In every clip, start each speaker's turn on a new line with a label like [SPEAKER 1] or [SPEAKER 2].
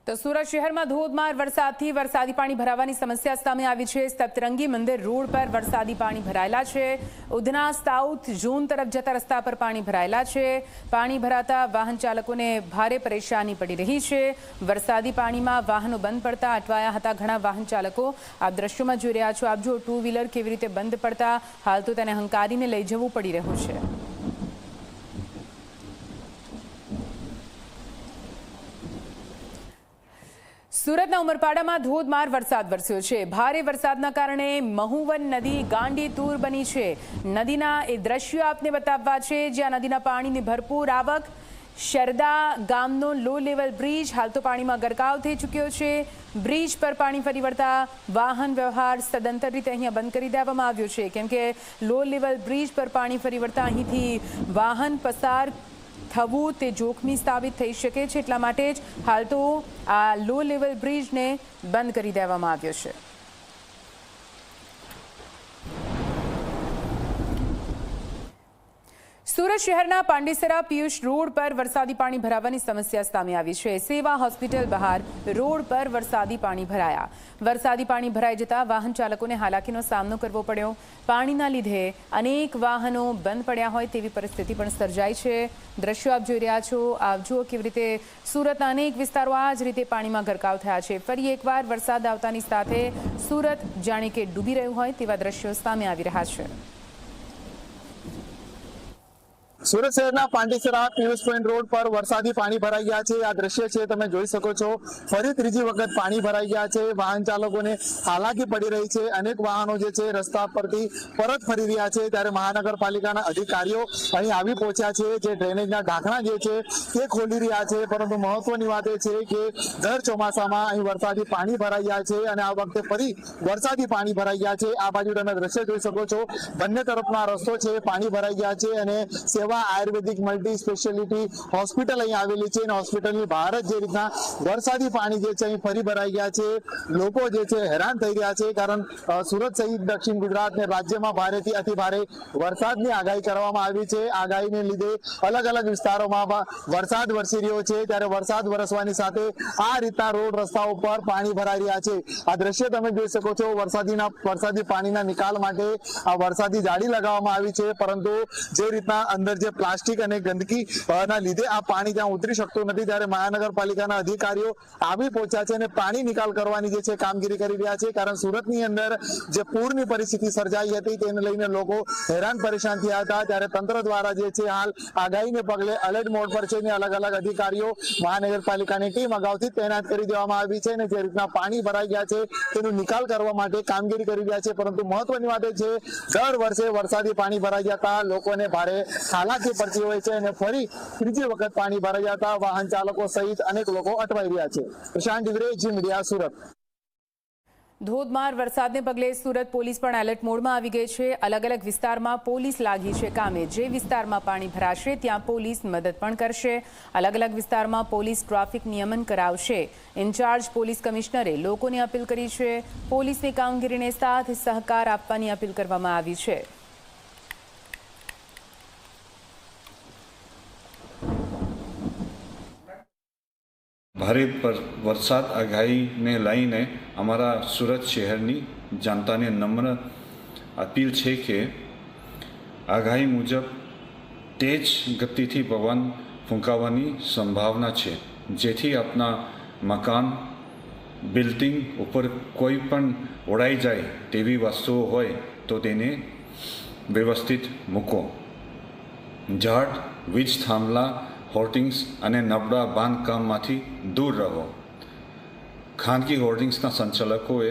[SPEAKER 1] તો સુરત શહેરમાં ધોધમાર વરસાદથી વરસાદી પાણી ભરાવાની સમસ્યા સામે આવી છે। સપ્તરંગી મંદિર રોડ પર વરસાદી પાણી ભરાયેલા છે। ઉધના સાઉથ ઝોન તરફ જતા રસ્તા પર પાણી ભરાયેલા છે। પાણી ભરાતા વાહન ચાલકોને ભારે પરેશાની પડી રહી છે। વરસાદી પાણીમાં વાહનો બંધ પડતા અટવાયા હતા ઘણા વાહન ચાલકો। આપ દ્રશ્યોમાં જોઈ રહ્યા છો। આપ જો ટુ વ્હીલર કેવી રીતે બંધ પડતા હાલ તો તેને હંકારીને લઈ જવું પડી રહ્યું છે। સુરતના ઉમરપાડામાં ધોધમાર વરસાદ વરસ્યો છે। ભારે વરસાદના કારણે મહુવન નદી ગાંડીતુર બની છે। નદીના એ દ્રશ્યો આપને બતાવવા છે જ્યાં નદીના પાણીની ભરપૂર આવક। શરદા ગામનો લો લેવલ બ્રિજ હાલ તો પાણીમાં ગરકાવ થઈ ચૂક્યો છે। બ્રિજ પર પાણી ફરી વળતા વાહન વ્યવહાર સદંતર રીતે અહીંયા બંધ કરી દેવામાં આવ્યો છે કેમ કે લો લેવલ બ્રિજ પર પાણી ફરી વળતા અહીંથી વાહન પસાર થવું તે જોખમી સાબિત થઈ શકે છે। એટલા માટે જ હાલ તો આ લો લેવલ બ્રિજને બંધ કરી દેવામાં આવ્યો છે। સુરત શહેરના પાંડેસરા પિયુષ રોડ પર વરસાદી પાણી ભરાવાની સમસ્યા સામે આવી છે। સેવા હોસ્પિટલ બહાર રોડ પર વરસાદી પાણી ભરાયા। વરસાદી પાણી ભરાઈ જતા વાહન ચાલકોને હાલાકીનો સામનો કરવો પડ્યો। પાણીના લીધે અનેક વાહનો બંધ પડ્યા હોય તેવી પરિસ્થિતિ પણ સર્જાઈ છે। દ્રશ્યો આપ જોઈ રહ્યા છો। આપ જુઓ કેવી રીતે સુરતના અનેક વિસ્તારો આ જ રીતે પાણીમાં ગરકાવ થયા છે। ફરી એકવાર વરસાદ આવતાની સાથે સુરત જાણે કે ડૂબી રહ્યું હોય તેવા દ્રશ્યો સામે આવી રહ્યા છે।
[SPEAKER 2] સુરત શહેરના પાંડેસરા પિયુષ પોઈન્ટ રોડ પર વરસાદી પાણી ભરાઈ ગયા છે। આ દ્રશ્ય છે તમે જોઈ શકો છો। ફરી ત્રીજી વખત પાણી ભરાઈ ગયા છે। વાહન ચાલકોને હાલાકી પડી રહી છે। અનેક વાહનો જે છે રસ્તા પરથી પરત ફરી રહ્યા છે ત્યારે મહાનગરપાલિકાના અધિકારીઓ અહીં આવી પહોંચ્યા છે જે ડ્રેનેજના ઢાંકણા જે છે તે ખોલી રહ્યા છે। પરંતુ મહત્વની વાત એ છે કે દર ચોમાસામાં અહીં વરસાદી પાણી ભરાઈ ગયા છે અને આ વખતે ફરી વરસાદી પાણી ભરાઈ ગયા છે। આ બાજુ તમે દ્રશ્ય જોઈ શકો છો। બંને તરફના રસ્તો છે પાણી ભરાઈ ગયા છે અને સેવા આયુર્વેદિક મલ્ટી સ્પેશિયાલિટી હોસ્પિટલ અહીં આવેલી છે અને હોસ્પિટલની બહાર જ જે રીતના વરસાદી પાણી જે છે અહીં ફરી ભરાઈ ગયા છે। લોકો જે છે હેરાન થઈ રહ્યા છે કારણ સુરત સહિત દક્ષિણ ગુજરાત અને રાજ્યમાં ભારેથી અતિ ભારે વરસાદની આગાહી કરવામાં આવી છે। આગાહીને લીધે અલગ અલગ વિસ્તારોમાં વરસાદ વરસી રહ્યો છે ત્યારે વરસાદ વરસવાની સાથે આ રીતના રોડ રસ્તાઓ પર પાણી ભરાઈ રહ્યા છે। આ દ્રશ્ય તમે જોઈ શકો છો। વરસાદી પાણીના નિકાલ માટે આ વરસાદી જાળી લગાવવામાં આવી છે પરંતુ જે રીતના અંદર જે પ્લાસ્ટિક અને ગંદકી ના લીધે આ પાણી ત્યાં ઉતરી શકતું નથી ત્યારે મહાનગરપાલિકાના અધિકારીઓ આવી પહોંચ્યા છે અને પાણી નિકાલ કરવાની જે છે કામગીરી કરી રહ્યા છે કારણ સુરતની અંદર જે પૂરની પરિસ્થિતિ સર્જાઈ હતી તેને લઈને લોકો હેરાન પરેશાન થયા હતા ત્યારે તંત્ર દ્વારા જે છે હાલ આગાહીને પગલે એલર્ટ મોડ પર છે અને અલગ અલગ અધિકારીઓ મહાનગરપાલિકાની ટીમ અગાઉથી તૈનાત કરી દેવામાં આવી છે અને જે રીતના પાણી ભરાઈ ગયા છે તેનો નિકાલ કરવા માટે કામગીરી કરી રહ્યા છે। પરંતુ મહત્વની વાત એ છે દર વર્ષે વરસાદી પાણી ભરાઈ જતા લોકોને ભારે હાલાકી પડતી હોય છે અને ફરી ત્રીજી વખત પાણી ભરાઈ જતા વાહન ચાલકો સહિત અનેક લોકો અટવાઈ રહ્યા છે। પ્રશાંત ડિગ્રે, જી મીડિયા, સુરત।
[SPEAKER 1] ધોધમાર વરસાદને પગલે સુરત પોલીસ પણ એલર્ટ મોડમાં આવી ગઈ છે। અલગ અલગ વિસ્તારમાં પોલીસ લાગી છે કામે। જે વિસ્તારમાં પાણી ભરાશે ત્યાં પોલીસ મદદ પણ કરશે। અલગ અલગ વિસ્તારમાં પોલીસ ટ્રાફિક નિયમન કરાવશે। ઇન્ચાર્જ પોલીસ કમિશનરે લોકોને અપીલ કરી છે। પોલીસની કામગીરીને સાથ સહકાર આપવાની અપીલ કરવામાં આવી છે।
[SPEAKER 3] ભારે વરસાદ આગાહીને લઈને અમારા સુરત શહેરની જનતાને નમ્ર અપીલ છે કે આગાહી મુજબ તેજ ગતિથી પવન ફૂંકાવાની સંભાવના છે જેથી આપના મકાન બિલ્ડિંગ ઉપર કોઈ પણ ઉડાઈ જાય તેવી વસ્તુઓ હોય તો તેને વ્યવસ્થિત મૂકો। ઝાડ વીજ થાંભલા હોર્ડિંગ્સ અને નબળા બાંધકામમાંથી દૂર રહો। ખાનગી હોર્ડિંગ્સના સંચાલકોએ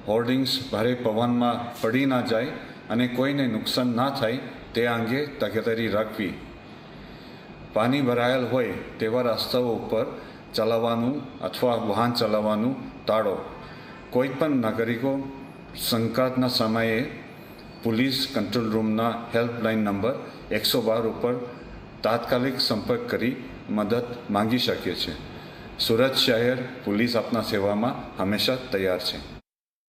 [SPEAKER 3] હોર્ડિંગ્સ ભારે પવનમાં પડી ના જાય અને કોઈને નુકસાન ના થાય તે અંગે તકેદારી રાખવી। પાણી ભરાયેલ હોય તેવા રસ્તાઓ ઉપર ચલાવવાનું અથવા વાહન ચલાવવાનું ટાળો। કોઈ પણ નાગરિકો સંકટના સમયે પોલીસ કંટ્રોલ રૂમના હેલ્પલાઇન નંબર 112 ઉપર તાત્કાલિક સંપર્ક કરી મદદ માંગી શકે છે। સુરત શહેર પોલીસ આપના સેવામાં હંમેશા તૈયાર છે।